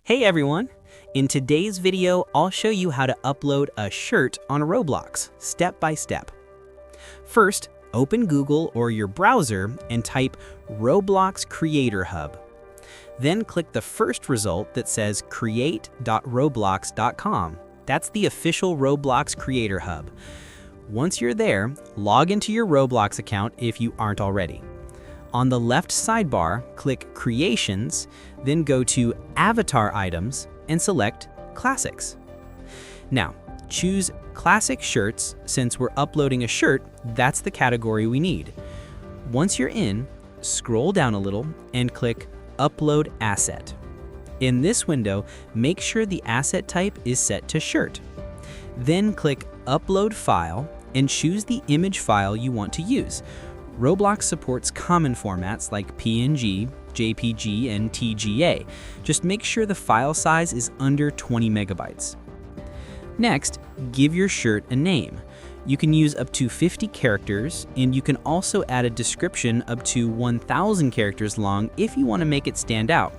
Hey everyone! In today's video, I'll show you how to upload a shirt on Roblox, step by step. First, open Google or your browser and type Roblox Creator Hub. Then click the first result that says create.roblox.com. That's the official Roblox Creator Hub. Once you're there, log into your Roblox account if you aren't already. On the left sidebar, click Creations, then go to Avatar Items and select Classics. Now, choose Classic Shirts. Since we're uploading a shirt, that's the category we need. Once you're in, scroll down a little and click Upload Asset. In this window, make sure the asset type is set to shirt. Then click Upload File and choose the image file you want to use. Roblox supports common formats like PNG, JPG, and TGA. Just make sure the file size is under 20 megabytes. Next, give your shirt a name. You can use up to 50 characters, and you can also add a description up to 1,000 characters long if you want to make it stand out.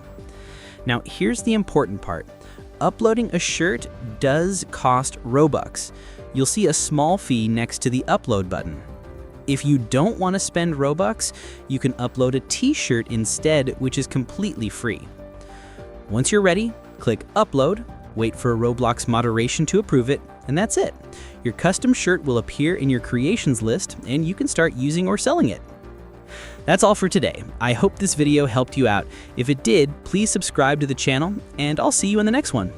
Now, here's the important part. Uploading a shirt does cost Robux. You'll see a small fee next to the upload button. If you don't want to spend Robux, you can upload a t-shirt instead, which is completely free. Once you're ready, click Upload, wait for Roblox moderation to approve it, and that's it. Your custom shirt will appear in your creations list, and you can start using or selling it. That's all for today. I hope this video helped you out. If it did, please subscribe to the channel, and I'll see you in the next one.